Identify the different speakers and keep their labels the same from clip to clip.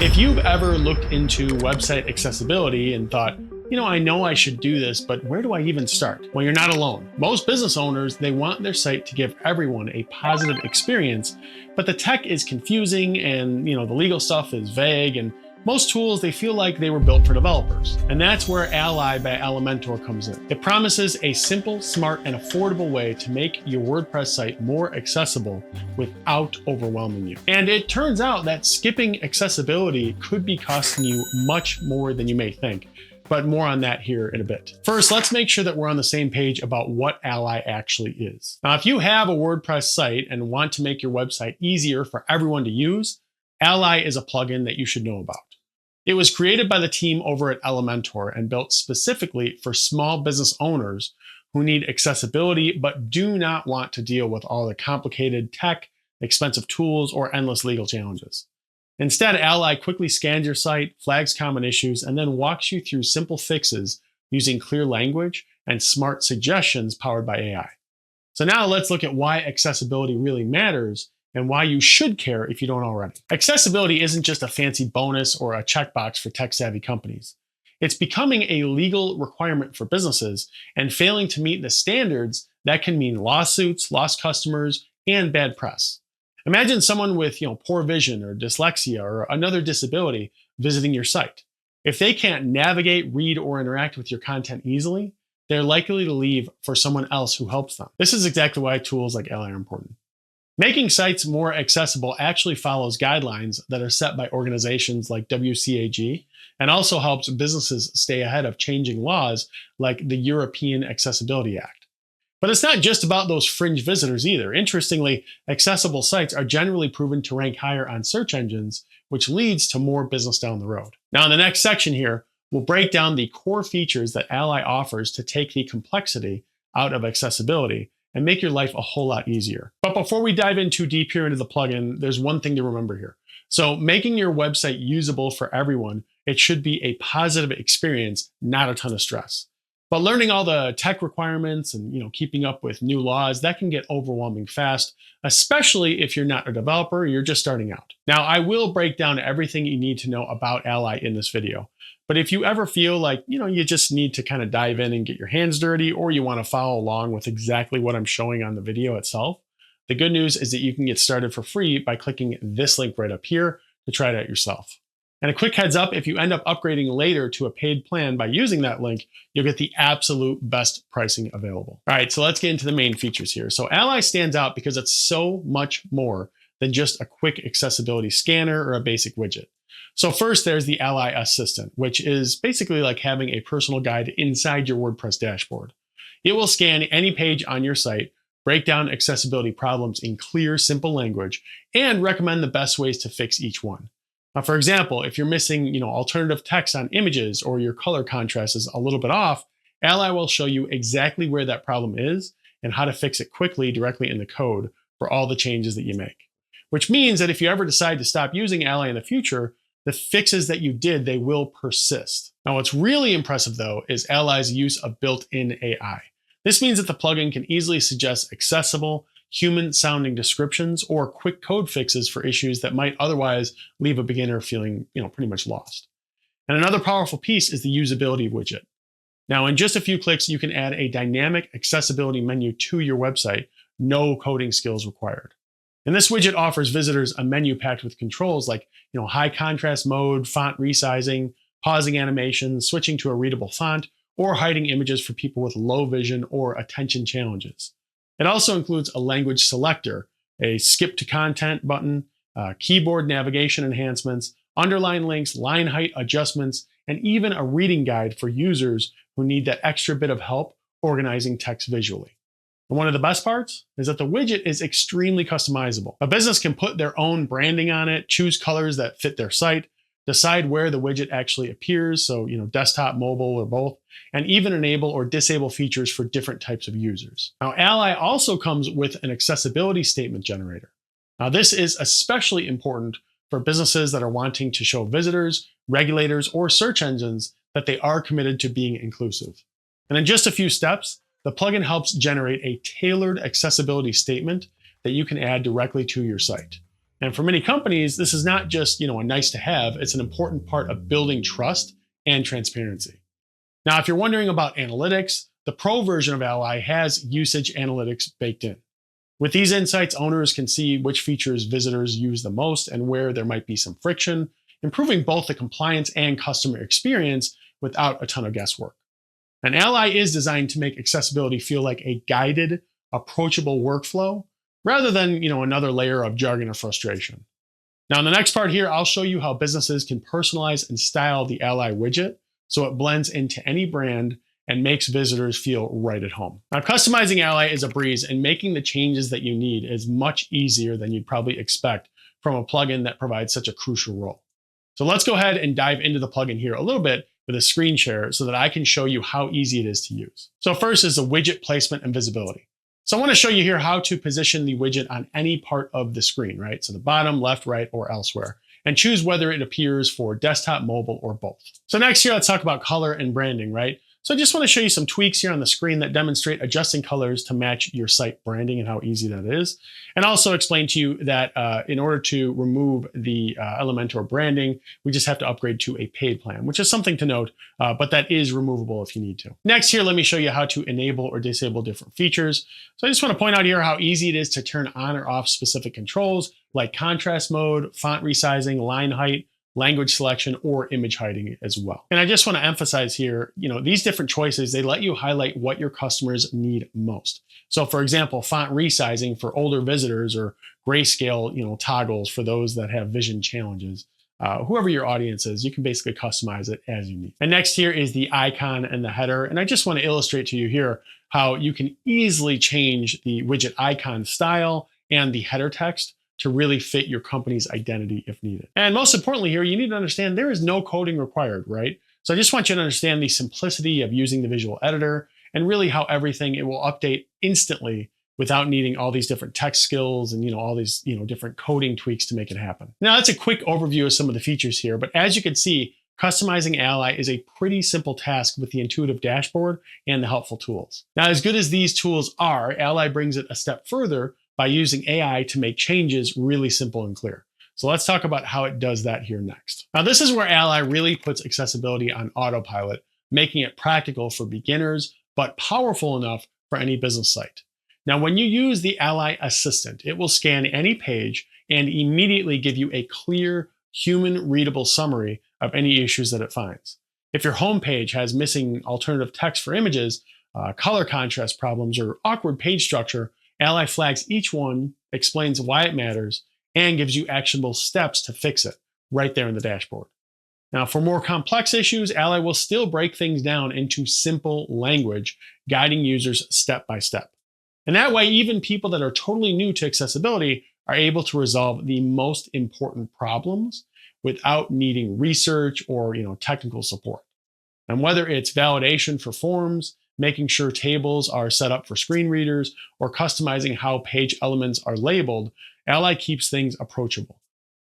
Speaker 1: If you've ever looked into website accessibility and thought, I know I should do this, but where do I even start? Well, you're not alone. Most business owners, they want their site to give everyone a positive experience, but the tech is confusing and, the legal stuff is vague, and most tools, they feel like they were built for developers. And that's where Ally by Elementor comes in. It promises a simple, smart, and affordable way to make your WordPress site more accessible without overwhelming you. And it turns out that skipping accessibility could be costing you much more than you may think. But more on that here in a bit. First, let's make sure that we're on the same page about what Ally actually is. Now, if you have a WordPress site and want to make your website easier for everyone to use, Ally is a plugin that you should know about. It was created by the team over at Elementor and built specifically for small business owners who need accessibility but do not want to deal with all the complicated tech, expensive tools, or endless legal challenges. Instead, Ally quickly scans your site, flags common issues, and then walks you through simple fixes using clear language and smart suggestions powered by AI. So now let's look at why accessibility really matters and why you should care if you don't already. Accessibility isn't just a fancy bonus or a checkbox for tech-savvy companies. It's becoming a legal requirement for businesses, and failing to meet the standards, that can mean lawsuits, lost customers, and bad press. Imagine someone with poor vision or dyslexia or another disability visiting your site. If they can't navigate, read, or interact with your content easily, they're likely to leave for someone else who helps them. This is exactly why tools like Ally are important. Making sites more accessible actually follows guidelines that are set by organizations like WCAG and also helps businesses stay ahead of changing laws like the European Accessibility Act. But it's not just about those fringe visitors either. Interestingly, accessible sites are generally proven to rank higher on search engines, which leads to more business down the road. Now, in the next section here, we'll break down the core features that Ally offers to take the complexity out of accessibility and make your life a whole lot easier. But before we dive in too deep here into the plugin, there's one thing to remember here. So making your website usable for everyone, it should be a positive experience, not a ton of stress. But learning all the tech requirements and keeping up with new laws, that can get overwhelming fast, especially if you're not a developer, you're just starting out. Now, I will break down everything you need to know about Ally in this video. But if you ever feel like, you just need to kind of dive in and get your hands dirty, or you want to follow along with exactly what I'm showing on the video itself, the good news is that you can get started for free by clicking this link right up here to try it out yourself. And a quick heads up, if you end up upgrading later to a paid plan by using that link, you'll get the absolute best pricing available. All right, so let's get into the main features here. So Ally stands out because it's so much more than just a quick accessibility scanner or a basic widget. So first, there's the Ally Assistant, which is basically like having a personal guide inside your WordPress dashboard. It will scan any page on your site, break down accessibility problems in clear, simple language, and recommend the best ways to fix each one. Now, for example, if you're missing, alternative text on images or your color contrast is a little bit off, Ally will show you exactly where that problem is and how to fix it quickly directly in the code for all the changes that you make. Which means that if you ever decide to stop using Ally in the future, the fixes that you did, they will persist. Now, what's really impressive though is Ally's use of built-in AI. This means that the plugin can easily suggest accessible, human-sounding descriptions or quick code fixes for issues that might otherwise leave a beginner feeling, pretty much lost. And another powerful piece is the usability widget. Now, in just a few clicks, you can add a dynamic accessibility menu to your website, no coding skills required. And this widget offers visitors a menu packed with controls like, high contrast mode, font resizing, pausing animations, switching to a readable font, or hiding images for people with low vision or attention challenges. It also includes a language selector, a skip to content button, keyboard navigation enhancements, underline links, line height adjustments, and even a reading guide for users who need that extra bit of help organizing text visually. And one of the best parts is that the widget is extremely customizable. A business can put their own branding on it, choose colors that fit their site, decide where the widget actually appears, so desktop, mobile, or both, and even enable or disable features for different types of users. Now, Ally also comes with an accessibility statement generator. Now, this is especially important for businesses that are wanting to show visitors, regulators, or search engines that they are committed to being inclusive. And in just a few steps, the plugin helps generate a tailored accessibility statement that you can add directly to your site. And for many companies, this is not just, a nice to have, it's an important part of building trust and transparency. Now, if you're wondering about analytics, the Pro version of Ally has usage analytics baked in. With these insights, owners can see which features visitors use the most and where there might be some friction, improving both the compliance and customer experience without a ton of guesswork. And Ally is designed to make accessibility feel like a guided, approachable workflow rather than, another layer of jargon or frustration. Now, in the next part here, I'll show you how businesses can personalize and style the Ally widget so it blends into any brand and makes visitors feel right at home. Now, customizing Ally is a breeze, and making the changes that you need is much easier than you'd probably expect from a plugin that provides such a crucial role. So let's go ahead and dive into the plugin here a little bit with a screen share so that I can show you how easy it is to use. So first is the widget placement and visibility. So I want to show you here how to position the widget on any part of the screen, right? So the bottom, left, right, or elsewhere, and choose whether it appears for desktop, mobile, or both. So next here, let's talk about color and branding, right? So I just want to show you some tweaks here on the screen that demonstrate adjusting colors to match your site branding and how easy that is. And also explain to you that in order to remove the Elementor branding, we just have to upgrade to a paid plan, which is something to note, but that is removable if you need to. Next here, let me show you how to enable or disable different features. So I just want to point out here how easy it is to turn on or off specific controls like contrast mode, font resizing, line height, language selection, or image hiding as well. And I just want to emphasize here, these different choices, they let you highlight what your customers need most. So for example, font resizing for older visitors, or grayscale, toggles for those that have vision challenges. Whoever your audience is, you can basically customize it as you need. And next here is the icon and the header. And I just want to illustrate to you here how you can easily change the widget icon style and the header text to really fit your company's identity if needed. And most importantly here, you need to understand there is no coding required, right? So I just want you to understand the simplicity of using the visual editor and really how everything, it will update instantly without needing all these different text skills and all these different coding tweaks to make it happen. Now that's a quick overview of some of the features here, but as you can see, customizing Ally is a pretty simple task with the intuitive dashboard and the helpful tools. Now, as good as these tools are, Ally brings it a step further by using AI to make changes really simple and clear. So let's talk about how it does that here next. Now, this is where Ally really puts accessibility on autopilot, making it practical for beginners, but powerful enough for any business site. Now, when you use the Ally Assistant, it will scan any page and immediately give you a clear, human-readable summary of any issues that it finds. If your homepage has missing alternative text for images, color contrast problems, or awkward page structure, Ally flags each one, explains why it matters, and gives you actionable steps to fix it right there in the dashboard. Now, for more complex issues, Ally will still break things down into simple language, guiding users step by step. And that way, even people that are totally new to accessibility are able to resolve the most important problems without needing research or technical support. And whether it's validation for forms, making sure tables are set up for screen readers, or customizing how page elements are labeled, Ally keeps things approachable.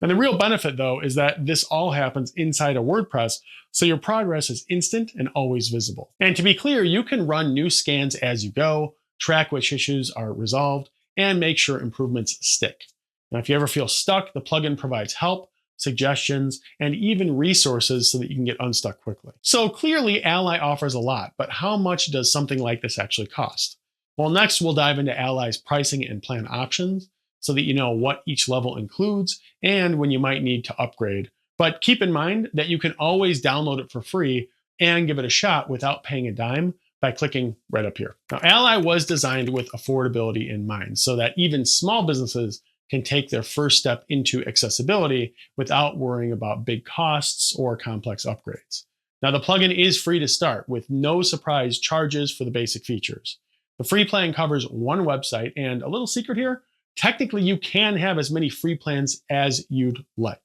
Speaker 1: And the real benefit, though, is that this all happens inside of WordPress, so your progress is instant and always visible. And to be clear, you can run new scans as you go, track which issues are resolved, and make sure improvements stick. Now, if you ever feel stuck, the plugin provides help, suggestions, and even resources so that you can get unstuck quickly. So clearly, Ally offers a lot, but how much does something like this actually cost? Well, next we'll dive into Ally's pricing and plan options so that you know what each level includes and when you might need to upgrade. But keep in mind that you can always download it for free and give it a shot without paying a dime by clicking right up here. Now, Ally was designed with affordability in mind so that even small businesses can take their first step into accessibility without worrying about big costs or complex upgrades. Now, the plugin is free to start with no surprise charges for the basic features. The free plan covers one website, and a little secret here, technically you can have as many free plans as you'd like.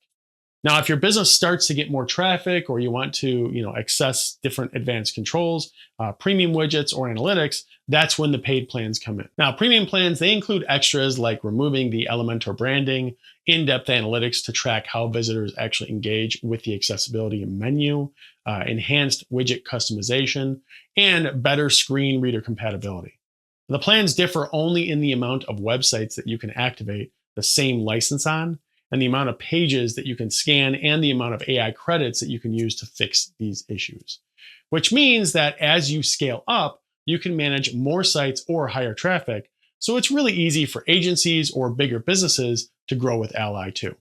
Speaker 1: Now, if your business starts to get more traffic or you want to, access different advanced controls, premium widgets or analytics, that's when the paid plans come in. Now, premium plans, they include extras like removing the Elementor branding, in-depth analytics to track how visitors actually engage with the accessibility menu, enhanced widget customization, and better screen reader compatibility. The plans differ only in the amount of websites that you can activate the same license on, and the amount of pages that you can scan and the amount of AI credits that you can use to fix these issues. Which means that as you scale up, you can manage more sites or higher traffic. So it's really easy for agencies or bigger businesses to grow with Ally too.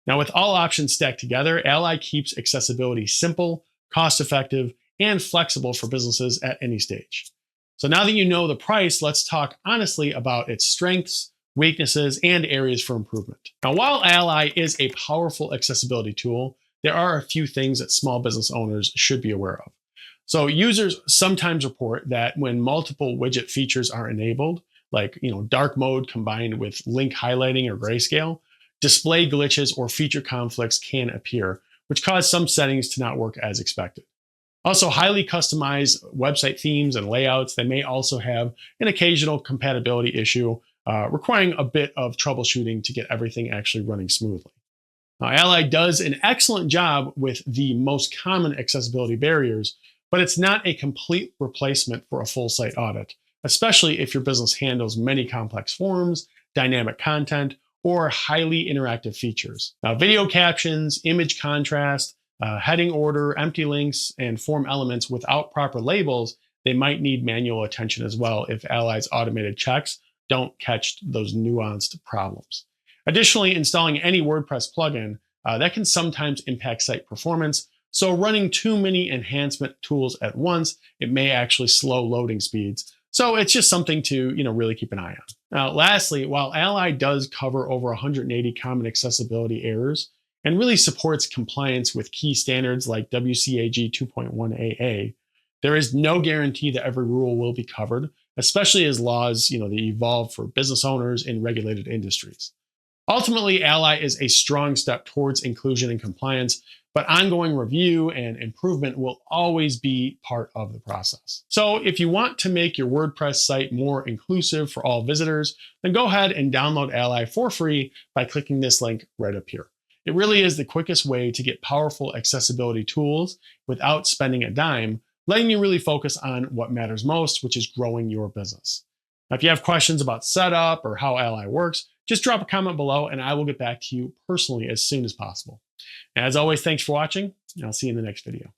Speaker 1: Now, with all options stacked together, Ally keeps accessibility simple, cost-effective, and flexible for businesses at any stage. So now that you know the price, let's talk honestly about its strengths, weaknesses, and areas for improvement. Now, while Ally is a powerful accessibility tool, there are a few things that small business owners should be aware of. So users sometimes report that when multiple widget features are enabled, like dark mode combined with link highlighting or grayscale, display glitches or feature conflicts can appear, which cause some settings to not work as expected. Also, highly customized website themes and layouts, they may also have an occasional compatibility issue, requiring a bit of troubleshooting to get everything actually running smoothly. Now, Ally does an excellent job with the most common accessibility barriers, but it's not a complete replacement for a full site audit, especially if your business handles many complex forms, dynamic content, or highly interactive features. Now, video captions, image contrast, heading order, empty links, and form elements without proper labels, they might need manual attention as well if Ally's automated checks don't catch those nuanced problems. Additionally, installing any WordPress plugin, that can sometimes impact site performance. So running too many enhancement tools at once, it may actually slow loading speeds. So it's just something to really keep an eye on. Now, lastly, while Ally does cover over 180 common accessibility errors and really supports compliance with key standards like WCAG 2.1 AA, there is no guarantee that every rule will be covered, especially as laws they evolve for business owners in regulated industries. Ultimately, Ally is a strong step towards inclusion and compliance, but ongoing review and improvement will always be part of the process. So if you want to make your WordPress site more inclusive for all visitors, then go ahead and download Ally for free by clicking this link right up here. It really is the quickest way to get powerful accessibility tools without spending a dime, letting you really focus on what matters most, which is growing your business. Now, if you have questions about setup or how Ally works, just drop a comment below and I will get back to you personally as soon as possible. And as always, thanks for watching, and I'll see you in the next video.